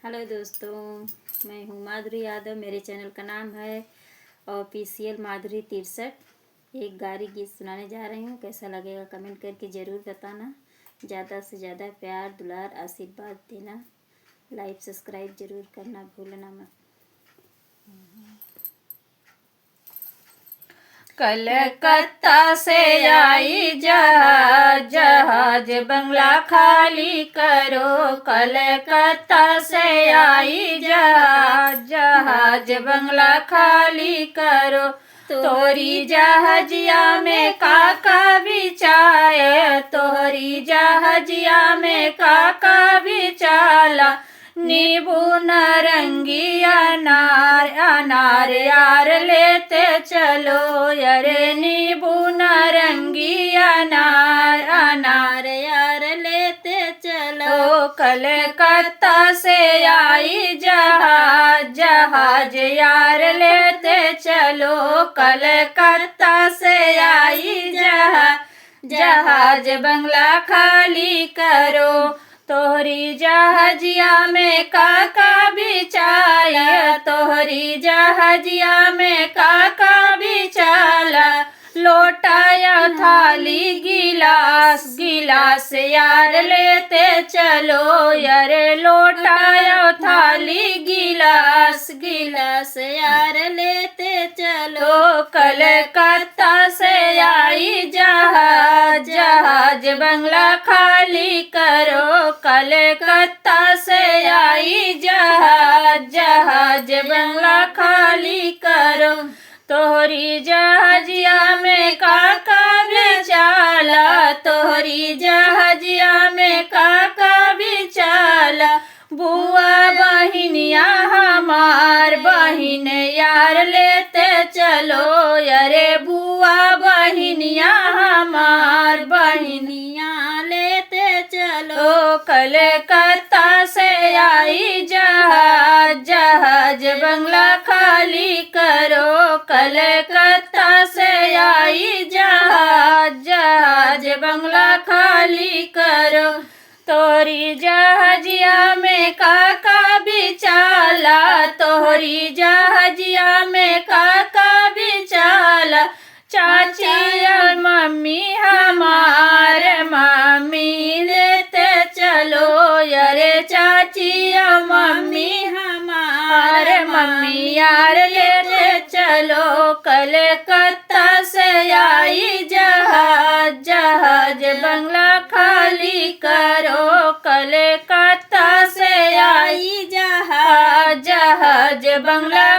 Hello दोस्तों, मैं हूँ माधुरी यादव। मेरे चैनल का नाम है ऑफिशियल माधुरी 63। एक गारी गीत सुनाने जा रही हूँ। कैसा लगेगा कमेंट करके ज़रूर बताना। ज़्यादा से ज़्यादा प्यार दुलार आशीर्वाद देना। लाइक सब्सक्राइब ज़रूर करना भूलना मत। कलकत्ता से आई जहाज जहाज बंगला खाली करो। कलकत्ता से आई जहाज जहाज बंगला खाली करो। तोरी जहाजिया में काका बिछाए, तोरी जहाजिया में काका बिछाला। नींबू नारंगी अनार अनार यार लेते चलो। अरे नींबू नारंगी अनार अनार यार लेते चलो। कलकत्ता से आई जहाज जहाज यार लेते चलो। कलकत्ता से आई जहाज बंगला खाली करो। तोहरी जहाजिया में काका बिछाया, तोहरी जहाजिया में काका बिछाला। लोटाया थाली गिलास गिलास यार लेते चलो। अरे लोटाया थाली गिलास गिलास यार लेते चलो। कलकत्ता से आई जहाज जहाज बंगला खाली करो। कलकत्ता से आई जहाज जहाज बंगला खाली करो। तोहरी जहाजिया में काका बिछाला, तोहरी जहाजिया में काका बिछाला। बुआ बहिनिया हमार बहिन यार लेते चलो। अरे बुआ बहिनिया हमार बहिनिया लेते चलो। कलकत्ता से आई जहाज जहाज बंगला खाली करो। कलकत्ता से आई जहाज जहाज बंगला खाली करो। तोरी जहाजिया में काका बिछाला, तोहरी जहाजिया में काका बिछाला। चाची और मम्मी हमार मम्मी लेते चलो। अरे चाची और मम्मी हमार मम्मी यार लेते चलो। कलकत्ता से आई जहाज जहाज बंगला खाली करो। कलकत्ता से आई जहाज जहाज बंगला